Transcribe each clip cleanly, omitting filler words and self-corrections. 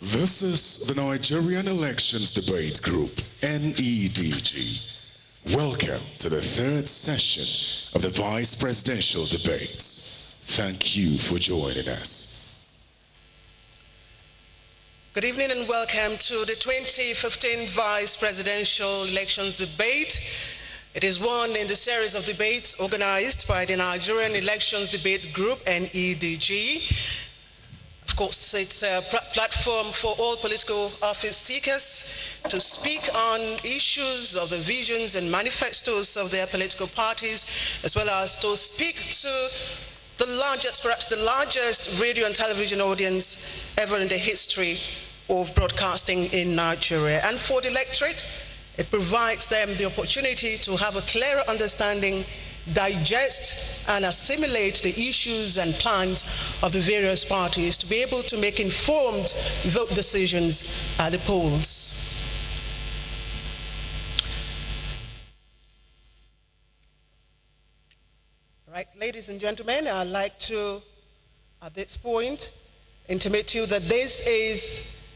This is the Nigerian Elections Debate Group, NEDG. Welcome to the third session of the Vice Presidential Debates. Thank you for joining us. Good evening and welcome to the 2015 Vice Presidential Elections Debate. It is one in the series of debates organized by the Nigerian Elections Debate Group, NEDG. Of course, it's a platform for all political office seekers to speak on issues of the visions and manifestos of their political parties, as well as to speak to the largest, perhaps the largest radio and television audience ever in the history of broadcasting in Nigeria. And for the electorate, it provides them the opportunity to have a clearer understanding, digest and assimilate the issues and plans of the various parties to be able to make informed vote decisions at the polls. All right, ladies and gentlemen, I'd like to, at this point, intimate you that this is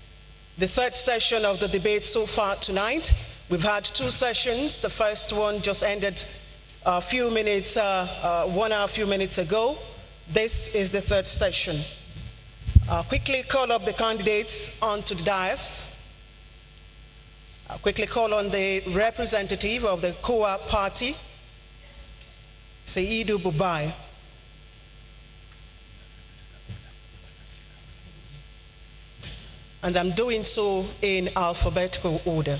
the third session of the debate so far tonight. We've had two sessions. The first one just ended a few minutes, 1 hour, a few minutes ago. This is the third session. I'll quickly call up the candidates onto the dais. I'll quickly call on the representative of the COA party, Seidu Bubai. And I'm doing so in alphabetical order.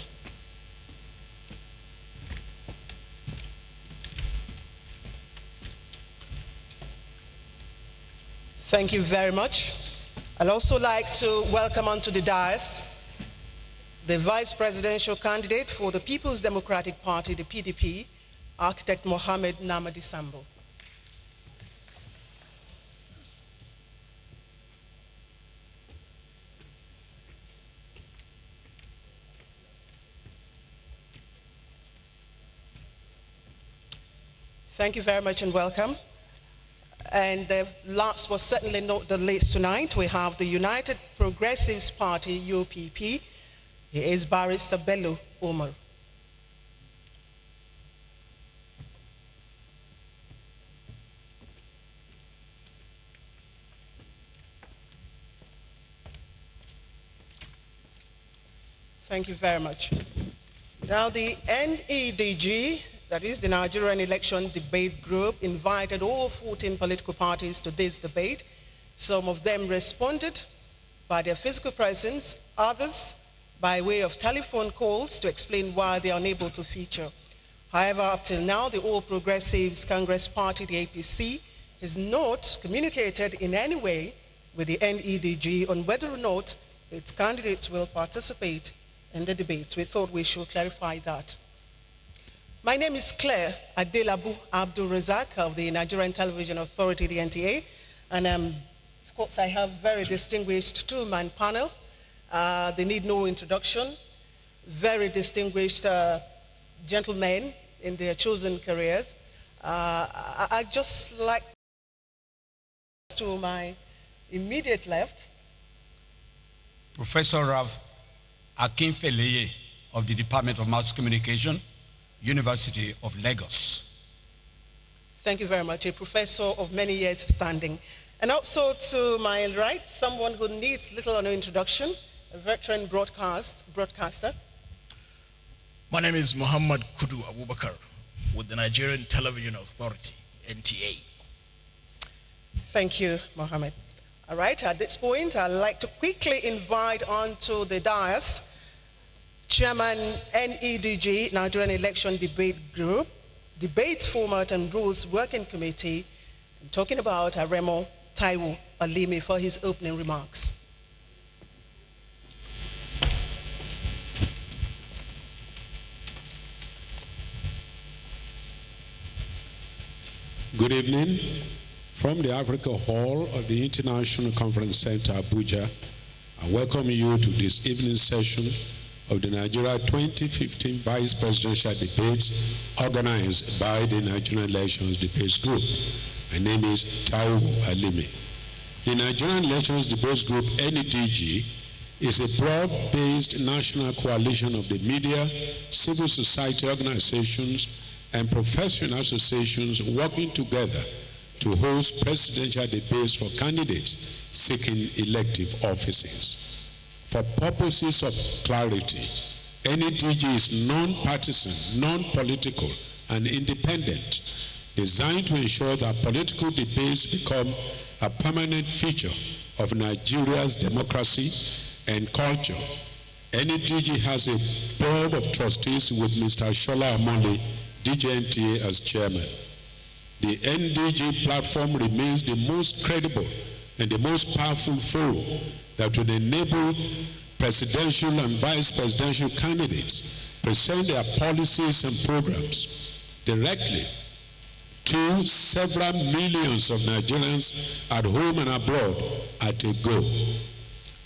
Thank you very much. I'd also like to welcome onto the dais the Vice Presidential candidate for the People's Democratic Party, the PDP, Architect Mohammed Namadi Sambo. Thank you very much and welcome. And last but certainly not the least tonight, we have the United Progressives Party, UPP. He is Barrister Bello Omar. Thank you very much. Now the NEDG, that is the Nigerian Election Debate Group, invited all 14 political parties to this debate. Some of them responded by their physical presence, others by way of telephone calls to explain why they are unable to feature. However, up till now, the All Progressives Congress Party, the APC, has not communicated in any way with the NEDG on whether or not its candidates will participate in the debates. We thought we should clarify that. My name is Claire Adelabu Abdul Razak of the Nigerian Television Authority, the NTA, and of course I have very distinguished two-man panel. They need no introduction. Very distinguished gentlemen in their chosen careers. I just like to my immediate left, Professor Rav Akinfeleye of the Department of Mass Communication, University of Lagos. Thank you very much. A professor of many years standing. And also to my right, someone who needs little or no introduction, a veteran broadcaster. My name is Muhammad Kudu Abubakar with the Nigerian Television Authority, NTA. Thank you, Mohammed. All right, at this point, I'd like to quickly invite onto the dais Chairman NEDG, Nigerian Election Debate Group, Debate Format and Rules Working Committee. I'm talking about Aremo Taiwo Alimi for his opening remarks. Good evening. From the Africa Hall of the International Conference Center, Abuja, I welcome you to this evening session of the Nigeria 2015 Vice Presidential Debates organized by the Nigerian Elections Debates Group. My name is Taiwo Alimi. The Nigerian Elections Debates Group, NEDG, is a broad-based national coalition of the media, civil society organizations, and professional associations working together to host presidential debates for candidates seeking elective offices. For purposes of clarity, NEDG is non-partisan, non-political, and independent, designed to ensure that political debates become a permanent feature of Nigeria's democracy and culture. NEDG has a board of trustees with Mr. Shola Amole, DJNTA, as chairman. The NEDG platform remains the most credible and the most powerful forum that will enable presidential and vice presidential candidates present their policies and programs directly to several millions of Nigerians at home and abroad at a go.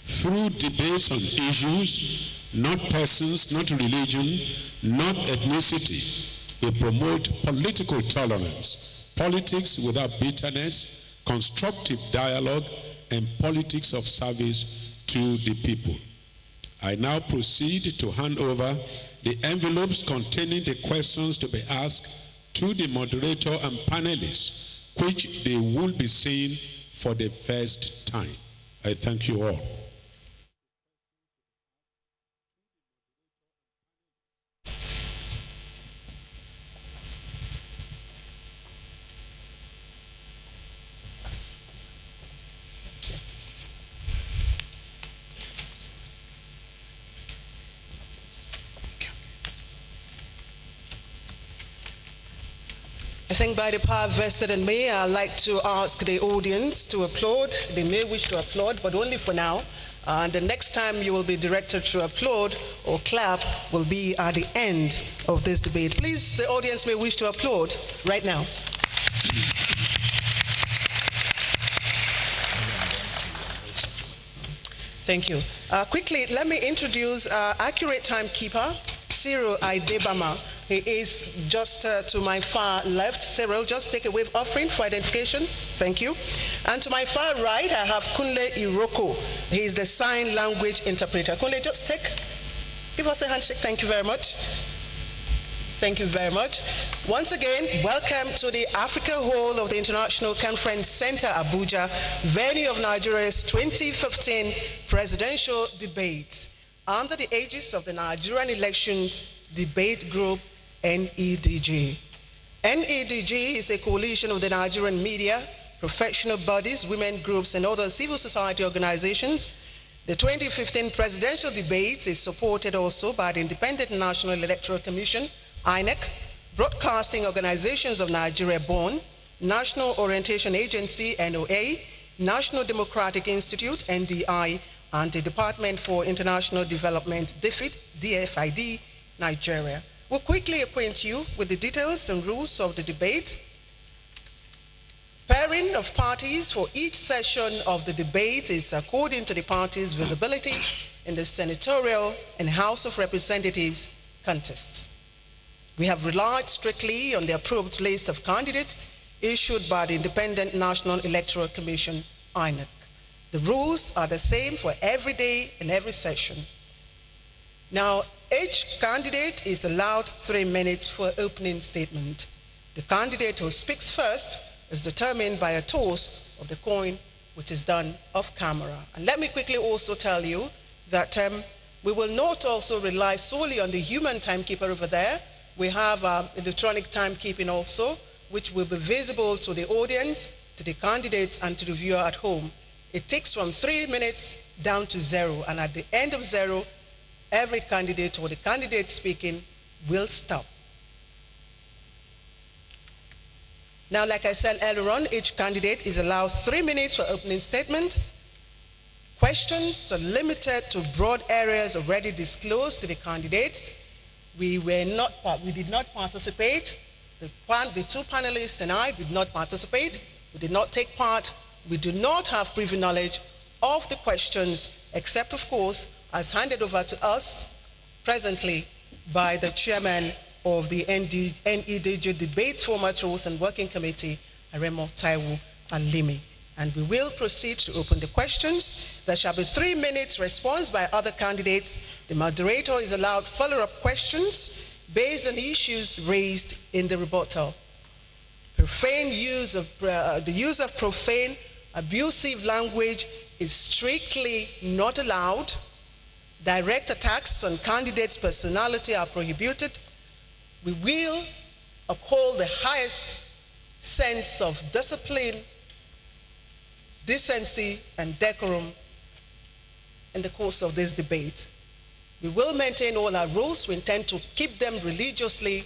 Through debates on issues, not persons, not religion, not ethnicity, we promote political tolerance, politics without bitterness, constructive dialogue, and politics of service to the people. I now proceed to hand over the envelopes containing the questions to be asked to the moderator and panelists, which they will be seeing for the first time. I thank you all. I think by the power vested in me, I'd like to ask the audience to applaud. They may wish to applaud, but only for now. And the next time you will be directed to applaud or clap will be at the end of this debate. Please, the audience may wish to applaud right now. Thank you. Quickly, let me introduce accurate timekeeper, Cyril Aidebama. He is just to my far left. Cyril, just take a wave offering for identification. Thank you. And to my far right, I have Kunle Iroko. He is the sign language interpreter. Kunle, just give us a handshake. Thank you very much. Thank you very much. Once again, welcome to the Africa Hall of the International Conference Center, Abuja, venue of Nigeria's 2015 presidential debates under the aegis of the Nigerian Elections Debate Group, NEDG. NEDG is a coalition of the Nigerian media, professional bodies, women groups, and other civil society organizations. The 2015 presidential debates is supported also by the Independent National Electoral Commission, INEC, Broadcasting Organizations of Nigeria, BON, National Orientation Agency, NOA, National Democratic Institute, NDI, and the Department for International Development, DFID, Nigeria. We'll quickly acquaint you with the details and rules of the debate. Pairing of parties for each session of the debate is according to the party's visibility in the senatorial and House of Representatives contest. We have relied strictly on the approved list of candidates issued by the Independent National Electoral Commission, INEC. The rules are the same for every day and every session. Now, each candidate is allowed 3 minutes for opening statement. The candidate who speaks first is determined by a toss of the coin, which is done off camera. And let me quickly also tell you that we will not also rely solely on the human timekeeper over there. We have electronic timekeeping also, which will be visible to the audience, to the candidates, and to the viewer at home. It takes from 3 minutes down to 0, and at the end of 0, every candidate or the candidate speaking will stop. Now, like I said earlier on, each candidate is allowed 3 minutes for opening statement. Questions are limited to broad areas already disclosed to the candidates. We did not participate. The two panelists and I did not participate. We did not take part. We do not have privy knowledge of the questions, except, of course, as handed over to us presently by the chairman of the NEDG Debates Format Rules and Working Committee, Aremo Taiwo Alimi. and we will proceed to open the questions. There shall be 3 minutes response by other candidates. The moderator is allowed follow-up questions based on issues raised in the rebuttal. The use of profane, abusive language is strictly not allowed. Direct attacks on candidates' personality are prohibited. We will uphold the highest sense of discipline, decency, and decorum in the course of this debate. We will maintain all our rules. We intend to keep them religiously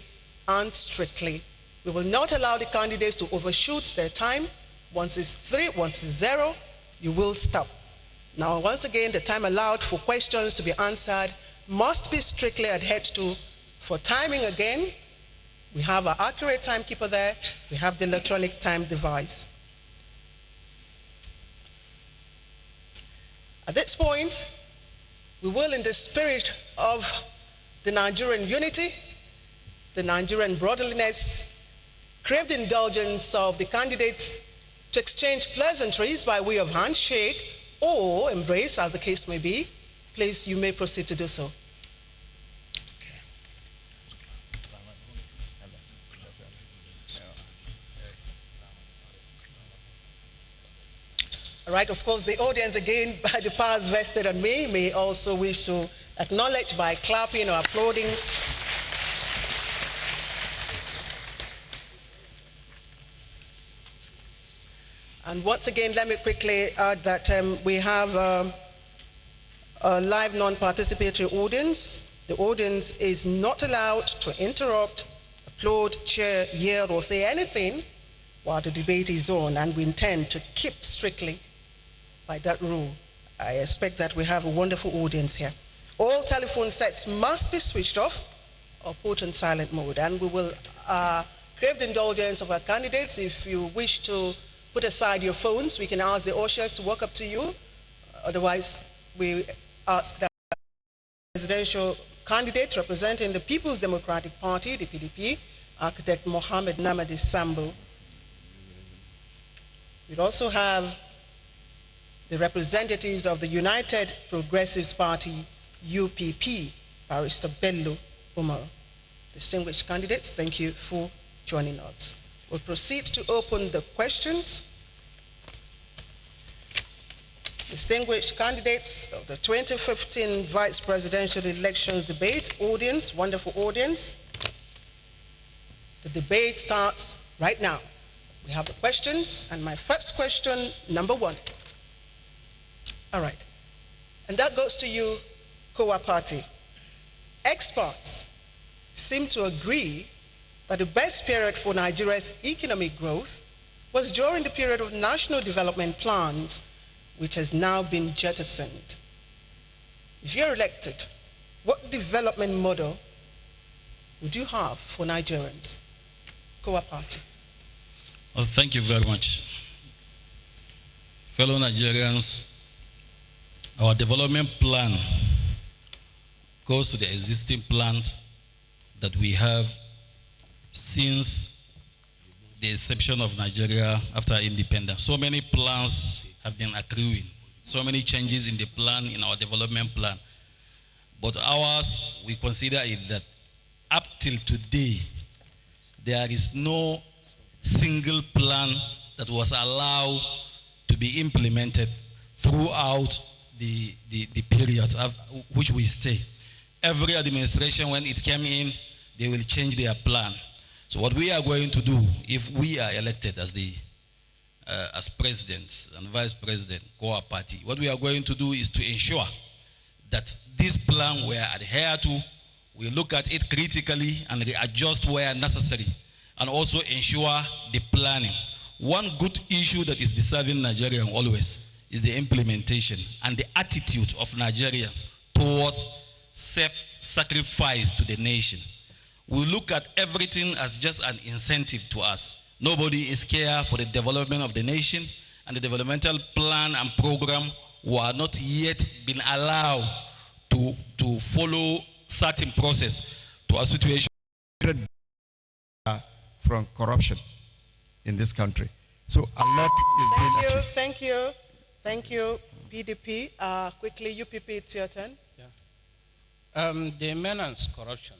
and strictly. We will not allow the candidates to overshoot their time. Once it's 3, once it's 0, you will stop. Now, once again, the time allowed for questions to be answered must be strictly adhered to. For timing again, we have our accurate timekeeper there. We have the electronic time device. At this point, we will, in the spirit of the Nigerian unity, the Nigerian brotherliness, crave the indulgence of the candidates to exchange pleasantries by way of handshake or embrace, as the case may be. Please, you may proceed to do so. All right, of course, the audience, again, by the powers vested on me, may also wish to acknowledge by clapping or applauding. And once again, let me quickly add that we have a live non-participatory audience. The audience is not allowed to interrupt, applaud, cheer, yell, or say anything while the debate is on, and we intend to keep strictly by that rule. I expect that we have a wonderful audience here. All telephone sets must be switched off or put on silent mode, and we will crave the indulgence of our candidates. If you wish to put aside your phones, we can ask the ushers to walk up to you. Otherwise, we ask that the presidential candidate representing the People's Democratic Party, the PDP, Architect Mohammed Namadi Sambo. We'd also have the representatives of the United Progressives Party, UPP, Barrister Bello Umar. Distinguished candidates, thank you for joining us. We'll proceed to open the questions. Distinguished candidates of the 2015 Vice Presidential Elections debate, audience, wonderful audience. The debate starts right now. We have the questions, and my first question, number 1. All right, and that goes to you, Kowa Party. Experts seem to agree that the best period for Nigeria's economic growth was during the period of national development plans, which has now been jettisoned. If you're elected, what development model would you have for Nigerians? Kowa Party. Well, thank you very much. Fellow Nigerians, our development plan goes to the existing plans that we have since the inception of Nigeria after independence. So many plans have been accruing, so many changes in the plan, in our development plan. But ours, we consider it that up till today, there is no single plan that was allowed to be implemented throughout the period of which we stay. Every administration, when it came in, they will change their plan. So what we are going to do, if we are elected as president and vice president, Kowa Party, what we are going to do is to ensure that this plan we adhere to, we look at it critically and readjust where necessary, and also ensure the planning. One good issue that is disturbing Nigerians always is the implementation and the attitude of Nigerians towards self-sacrifice to the nation. We look at everything as just an incentive to us. Nobody is care for the development of the nation, and the developmental plan and program were not yet been allowed to follow certain process to a situation from corruption in this country. So a lot is being achieved. Thank you, PDP. Quickly, UPP, it's your turn. The menace corruption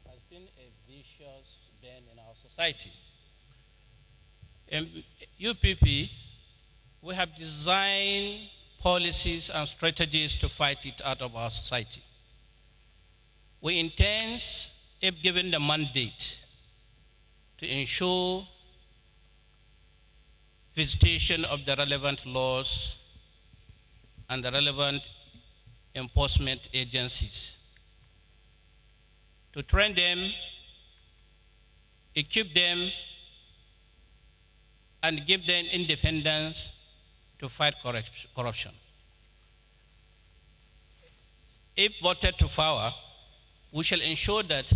has been a vicious bane in our society. In UPP, we have designed policies and strategies to fight it out of our society. We intend, if given the mandate, to ensure visitation of the relevant laws and the relevant enforcement agencies, to train them, equip them, and give them independence to fight corruption. If voted to power, we shall ensure that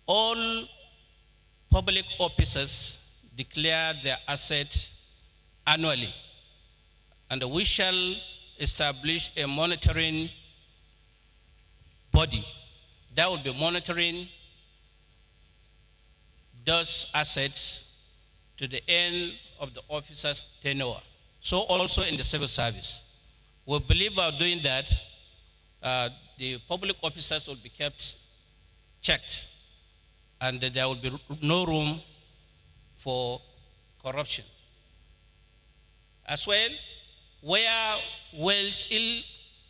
all public officers declare their assets annually, and we shall establish a monitoring body that will be monitoring those assets to the end of the officer's tenure. So also in the civil service. We believe by doing that, the public officers will be kept checked, and there will be no room for corruption. As well, where ill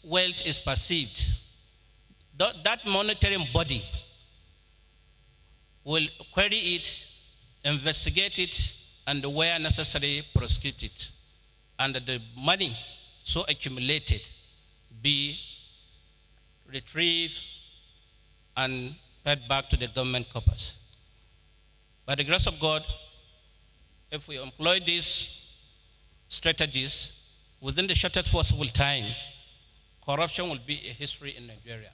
wealth is perceived, that monitoring body will query it, investigate it, and where necessary, prosecute it. And the money so accumulated be retrieved and paid back to the government coffers. By the grace of God, if we employ these strategies within the shortest possible time, corruption will be a history in Nigeria.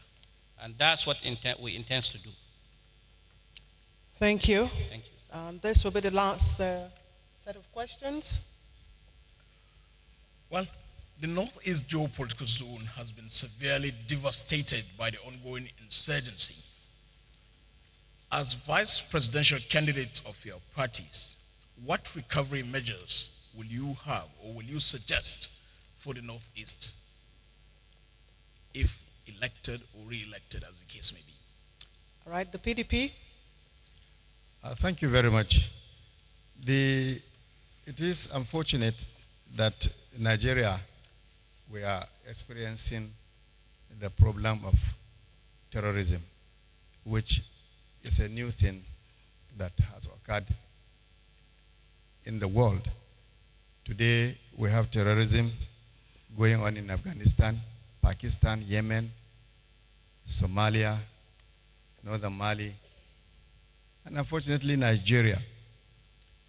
And that's what we intend to do. Thank you. Thank you. This will be the last set of questions. Well, the Northeast geopolitical zone has been severely devastated by the ongoing insurgency. As vice presidential candidates of your parties, what recovery measures will you have or will you suggest for the Northeast if elected or re-elected, as the case may be? All right, the PDP. Thank you very much. It is unfortunate that Nigeria, we are experiencing the problem of terrorism, which is a new thing that has occurred in the world. Today, we have terrorism going on in Afghanistan, Pakistan, Yemen, Somalia, northern Mali, and unfortunately Nigeria.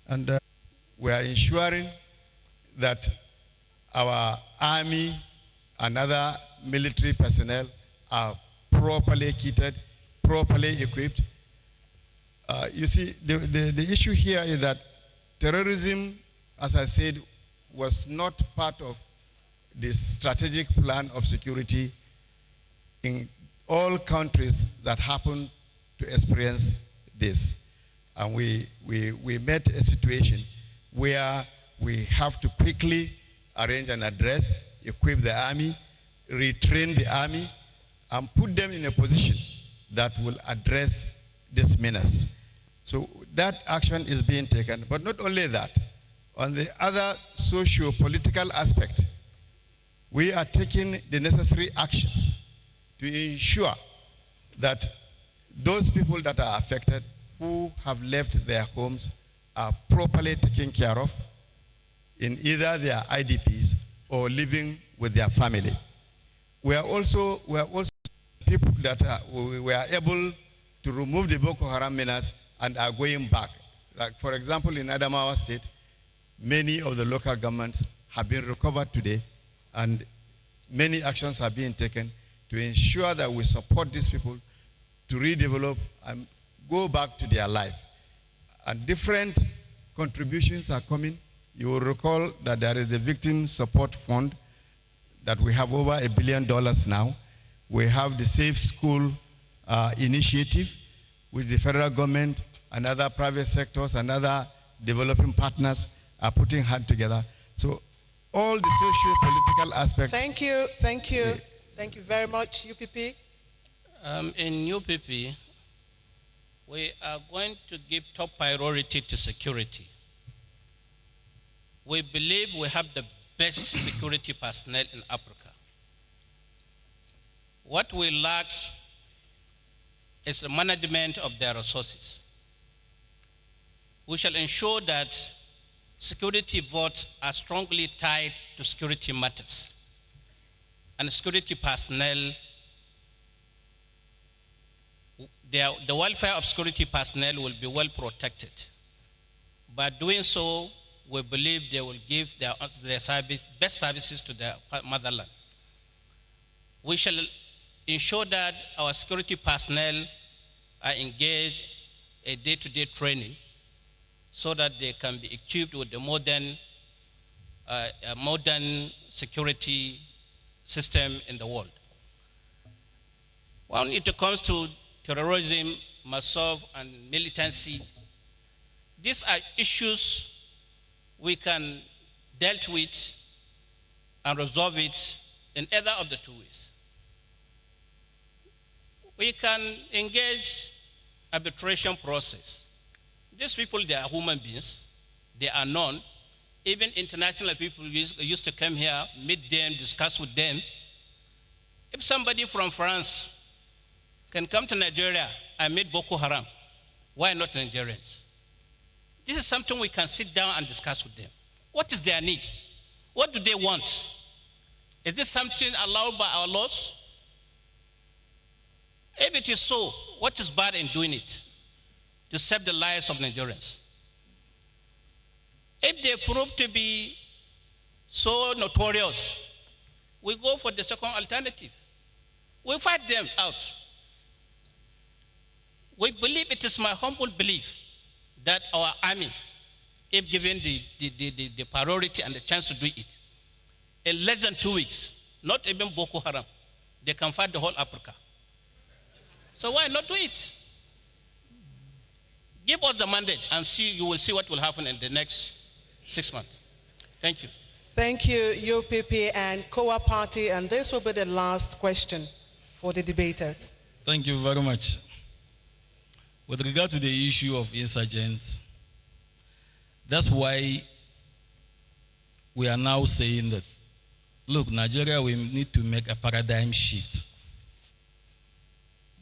And we are ensuring that our army and other military personnel are properly kitted, properly equipped. You see, the issue here is that terrorism, as I said, was not part of the strategic plan of security in all countries that happen to experience this. And we met a situation where we have to quickly arrange and address, equip the army, retrain the army, and put them in a position that will address this menace. So that action is being taken. But not only that, on the other socio-political aspect, we are taking the necessary actions to ensure that those people that are affected, who have left their homes, are properly taken care of in either their IDPs or living with their family. We are also people that we were able to remove the Boko Haram menace and are going back. Like, for example, in Adamawa State, many of the local governments have been recovered today, and many actions are being taken to ensure that we support these people to redevelop and go back to their life. And different contributions are coming. You will recall that there is the Victim Support Fund that we have over $1 billion now. We have the Safe School initiative, which the federal government and other private sectors and other developing partners are putting hands together. So all the socio-political aspects. Thank you, thank you. Thank you very much, UPP. In UPP, we are going to give top priority to security. We believe we have the best security personnel in Africa. What we lack is the management of their resources. We shall ensure that security votes are strongly tied to security matters, and security personnel, the welfare of security personnel will be well protected. By doing so, we believe they will give their best services to their motherland. We shall ensure that our security personnel are engaged in day-to-day training so that they can be equipped with the modern security system in the world. When it comes to terrorism, massive and militancy, these are issues we can deal with and resolve it in either of the two ways. We can engage arbitration process. These people, they are human beings. They are known. Even international people used to come here, meet them, discuss with them. If somebody from France can come to Nigeria and meet Boko Haram, why not Nigerians? This is something we can sit down and discuss with them. What is their need? What do they want? Is this something allowed by our laws? If it is so, what is bad in doing it to save the lives of Nigerians? If they prove to be so notorious, we go for the second alternative. We fight them out. We believe, it is my humble belief, that our army, if given the priority and the chance to do it, in less than 2 weeks, not even Boko Haram, they can fight the whole Africa. So why not do it? Give us the mandate and see, you will see what will happen in the next 6 months. Thank you. Thank you, UPP and COA Party, and this will be the last question for the debaters. Thank you very much. With regard to the issue of insurgents, that's why we are now saying that, look, Nigeria, we need to make a paradigm shift.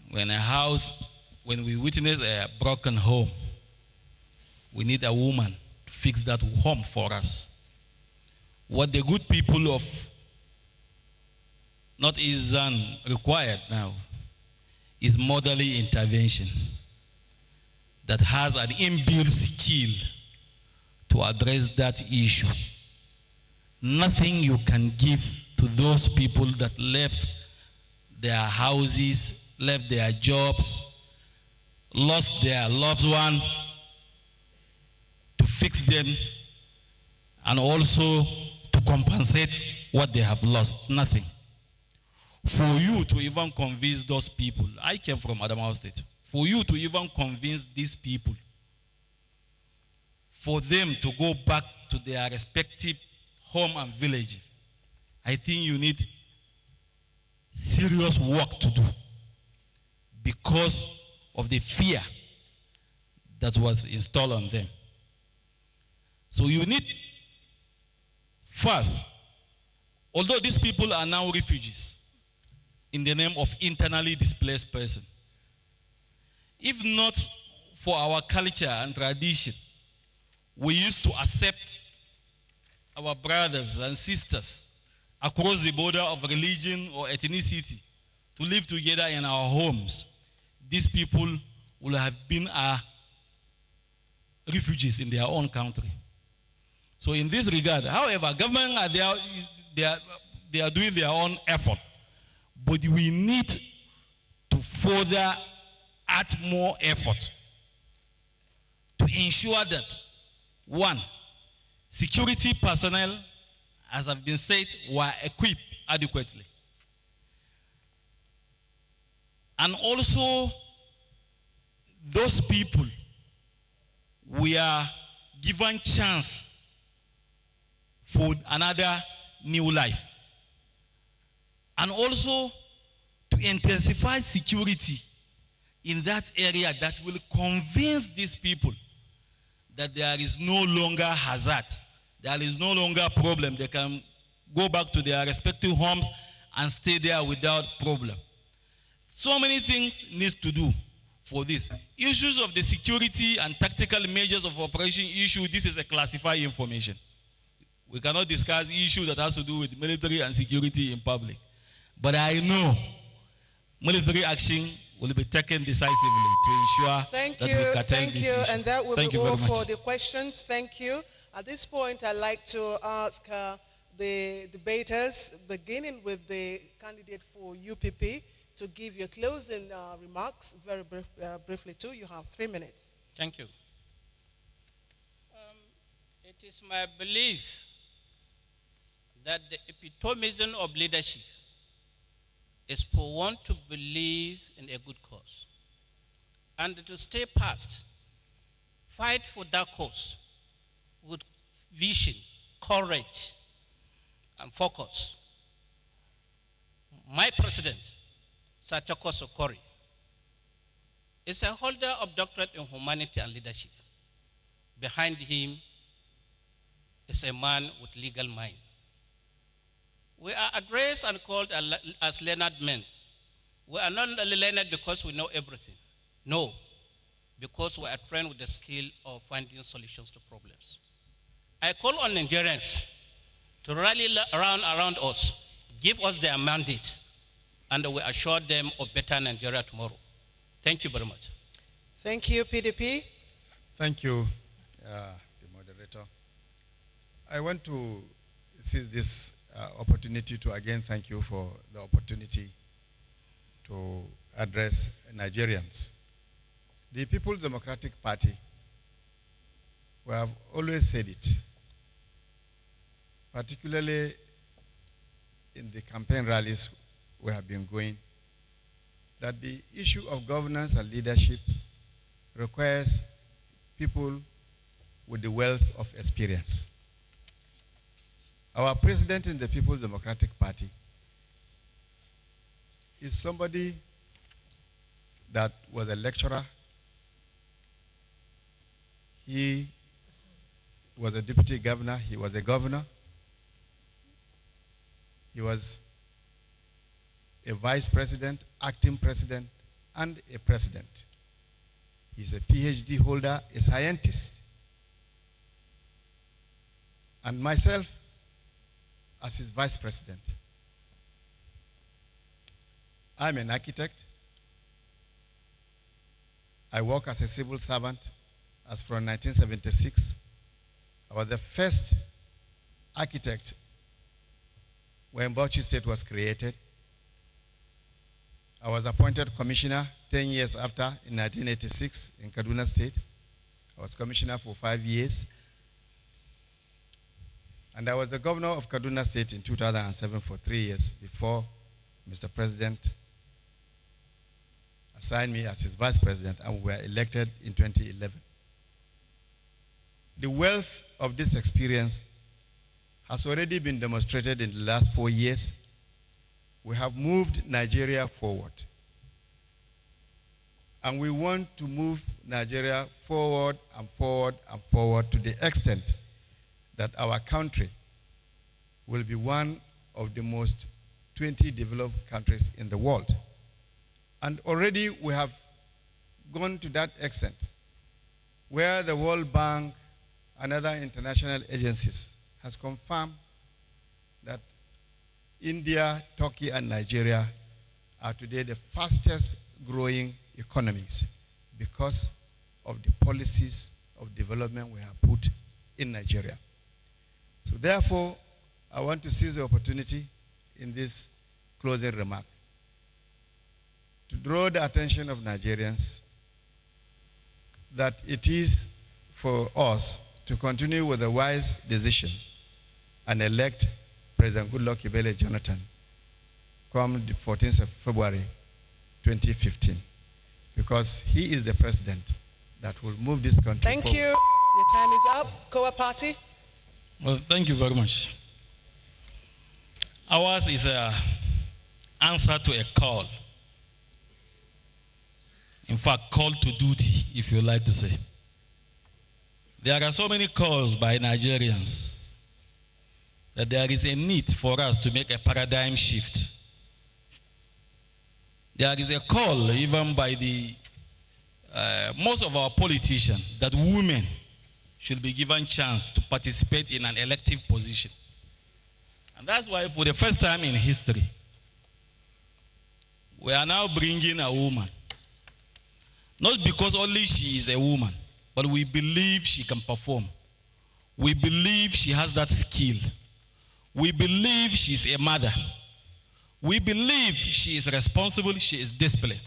When we witness a broken home, we need a woman to fix that home for us. What the good people of Northeastern required now is motherly intervention that has an inbuilt skill to address that issue. Nothing you can give to those people that left their houses, left their jobs, lost their loved one, to fix them and also to compensate what they have lost. Nothing. For you to even convince those people, I came from Adamawa State, for you to even convince these people, for them to go back to their respective home and village, I think you need serious work to do because of the fear that was installed on them. So you need, first, although these people are now refugees in the name of internally displaced person, if not for our culture and tradition, we used to accept our brothers and sisters across the border of religion or ethnicity to live together in our homes. These people will have been our refugees in their own country. So in this regard, however, government are there, they are doing their own effort, but we need to further add more effort to ensure that, one, security personnel, as have been said, were equipped adequately. And also, those people we are given chance for another new life. And also to intensify security in that area that will convince these people that there is no longer hazard, there is no longer problem. They can go back to their respective homes and stay there without problem. So many things needs to do for this. Issues of the security and tactical measures of operation issue, this is a classified information. We cannot discuss issues that has to do with military and security in public. But I know military action will be taken decisively to ensure that we curtail this issue. And that will Thank be you all very for much. the questions. Thank you. At this point, I'd like to ask the debaters, beginning with the candidate for UPP, to give your closing remarks very briefly too. You have 3 minutes. Thank you. It is my belief that the epitomism of leadership is for one to believe in a good cause and to stay past, fight for that cause with vision, courage, and focus. My president, Sachoko Sokori, is a holder of doctorate in humanity and leadership. Behind him is a man with legal mind. We are addressed and called as learned men. We are not learned because we know everything. No, because we are trained with the skill of finding solutions to problems. I call on Nigerians to rally around us, give us their mandate, and we assure them of better Nigeria tomorrow. Thank you very much. Thank you, PDP. Thank you, the moderator. I want to seize this opportunity to again thank you for the opportunity to address Nigerians. The People's Democratic Party, we have always said it, particularly in the campaign rallies we have been going, that the issue of governance and leadership requires people with the wealth of experience. Our president in the People's Democratic Party is somebody that was a lecturer. He was a deputy governor. He was a governor. He was a vice president, acting president, and a president. He's a PhD holder, a scientist. And myself, as his vice president, I'm an architect. I work as a civil servant as from 1976. I was the first architect when Bauchi State was created. I was appointed commissioner 10 years after in 1986 in Kaduna State. I was commissioner for 5 years. And I was the governor of Kaduna State in 2007 for 3 years before Mr. President assigned me as his vice president, and we were elected in 2011. The wealth of this experience has already been demonstrated in the last 4 years. We have moved Nigeria forward. And we want to move Nigeria forward and forward and forward to the extent that our country will be one of the most 20 developed countries in the world. And already we have gone to that extent where the World Bank and other international agencies has confirmed that India, Turkey, and Nigeria are today the fastest growing economies because of the policies of development we have put in Nigeria. So therefore, I want to seize the opportunity in this closing remark to draw the attention of Nigerians that it is for us to continue with a wise decision and elect President Goodluck Ebele Jonathan come the 14th of February 2015, because he is the president that will move this country forward. Thank you. Your time is up. COA party. Well, thank you very much. Ours is an answer to a call. In fact, call to duty, if you like to say. There are so many calls by Nigerians that there is a need for us to make a paradigm shift. There is a call even by most of our politicians that women should be given chance to participate in an elective position. And that's why for the first time in history, we are now bringing a woman. Not because only she is a woman, but we believe she can perform. We believe she has that skill. We believe she's a mother. We believe she is responsible, she is disciplined.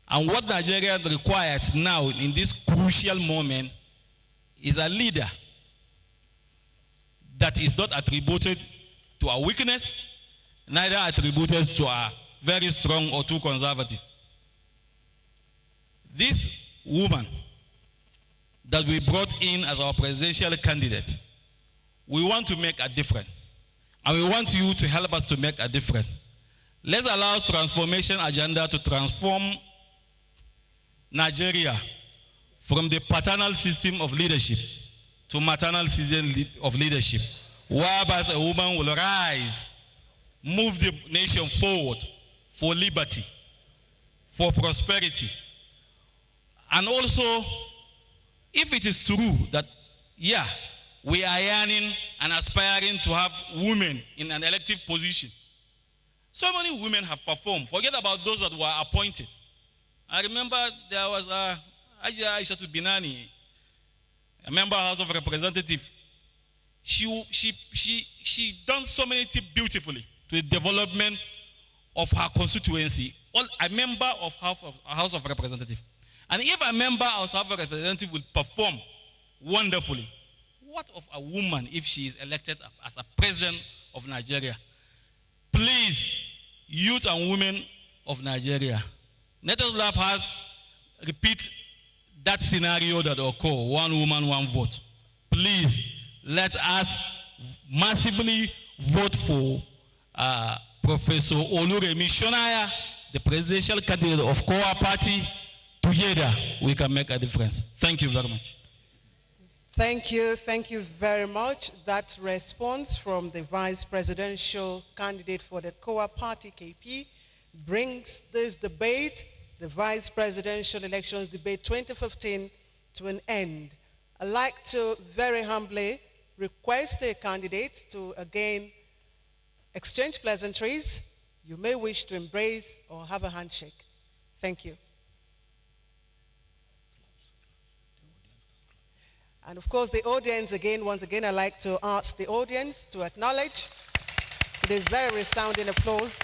And what Nigeria requires now in this crucial moment is a leader that is not attributed to a weakness, neither attributed to a very strong or too conservative. This woman that we brought in as our presidential candidate, we want to make a difference. And we want you to help us to make a difference. Let's allow transformation agenda to transform Nigeria from the paternal system of leadership to maternal system of leadership, whereby a woman will rise, move the nation forward for liberty, for prosperity. And also, if it is true that, yeah, we are yearning and aspiring to have women in an elective position, so many women have performed. Forget about those that were appointed. I remember there was Aisha Binani, a member of the House of Representatives. She done so many things beautifully to the development of her constituency. A member of House of Representatives. And if a member of House of Representatives will perform wonderfully, what of a woman if she is elected as a president of Nigeria? Please, youth and women of Nigeria, let us not repeat that scenario that occurred, one woman, one vote. Please, let us massively vote for Professor Oluremi Shonaya, the presidential candidate of COA party. Together, we can make a difference. Thank you very much. Thank you very much. That response from the vice presidential candidate for the COA party, KP, brings this debate, the vice presidential elections debate 2015, to an end. I'd like to very humbly request the candidates to again exchange pleasantries. You may wish to embrace or have a handshake. Thank you. And of course, the audience, once again, I'd like to ask the audience to acknowledge with a very resounding applause.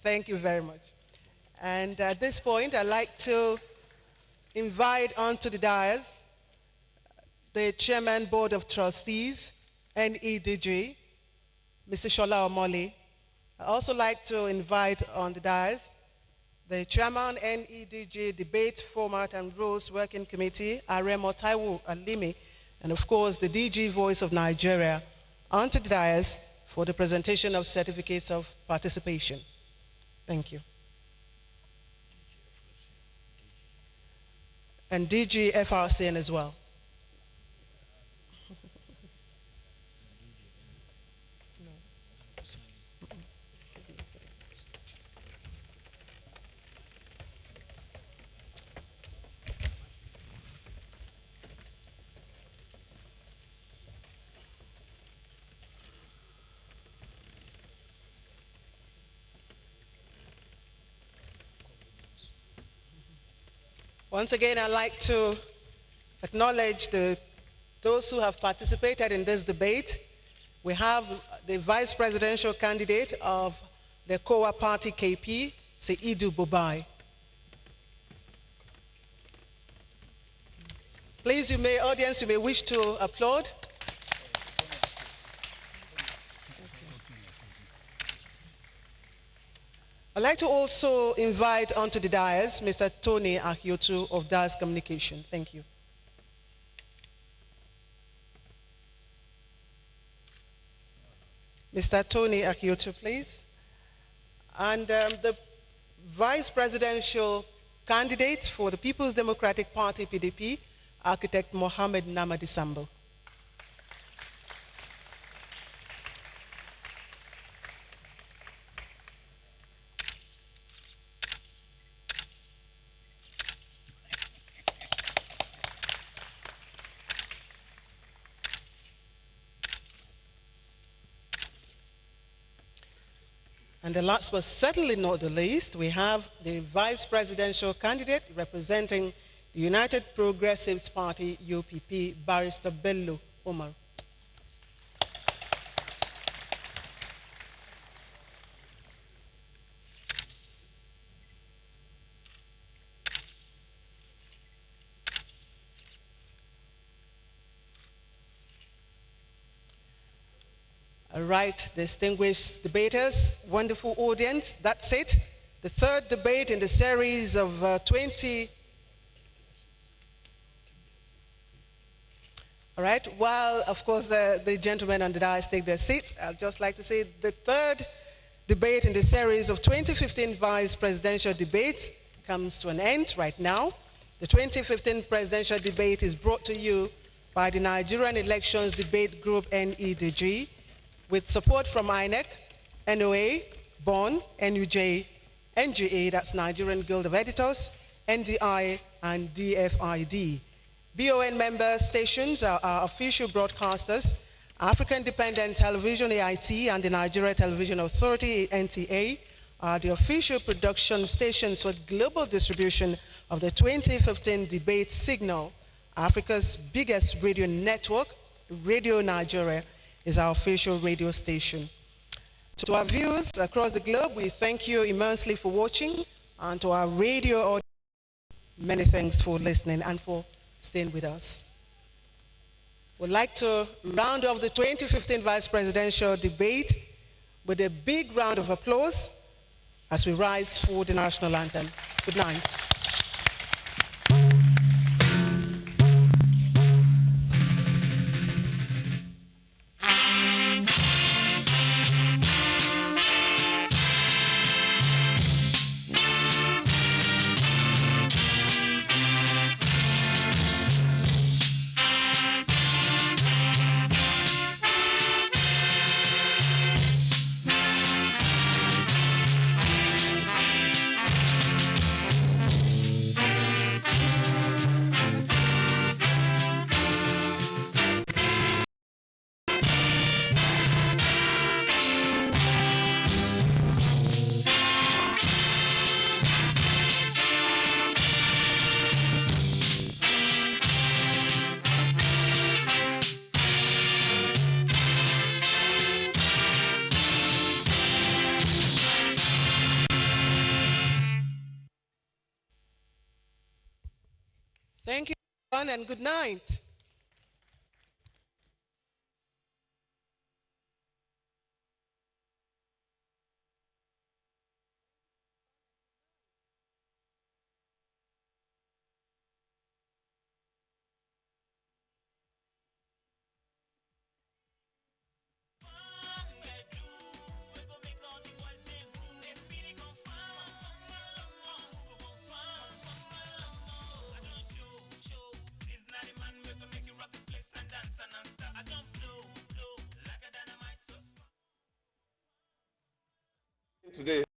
Thank you very much. And at this point, I'd like to invite onto the dais the Chairman Board of Trustees, NEDG, Mr. Shola Omoli. I'd also like to invite on the dais the Chairman, NEDG Debate Format and Rules Working Committee, Aremo Taiwo Alimi, and of course the DG Voice of Nigeria, onto the dais for the presentation of certificates of participation. Thank you. And DG FRCN as well. Once again, I'd like to acknowledge those who have participated in this debate. We have the vice presidential candidate of the COA party, KP, Seidu Bubai. Please, audience, you may wish to applaud. I'd like to also invite onto the dais Mr. Tony Akiotu of DAS Communication. Thank you. Mr. Tony Akiotu, please. And the vice presidential candidate for the People's Democratic Party, PDP, Architect Mohammed Namadi Sambo. And the last but certainly not the least, we have the vice presidential candidate representing the United Progressives Party, UPP, Barrister Bello Omar. All right, distinguished debaters, wonderful audience, that's it. The third debate in the series of 20. All right, while of course the gentlemen on the dais take their seats, I'd just like to say the third debate in the series of 2015 vice presidential debates comes to an end right now. The 2015 presidential debate is brought to you by the Nigerian Elections Debate Group, NEDG, with support from INEC, NOA, BON, NUJ, NGA, that's Nigerian Guild of Editors, NDI, and DFID. BON member stations are our official broadcasters, African Independent Television, AIT, and the Nigeria Television Authority, NTA, are the official production stations for global distribution of the 2015 debate signal. Africa's biggest radio network, Radio Nigeria, is our official radio station. To our viewers across the globe, we thank you immensely for watching, and to our radio audience, many thanks for listening and for staying with us. We'd like to round off the 2015 vice presidential debate with a big round of applause as we rise for the national anthem. Good night. Thank you, everyone, and good night. Today.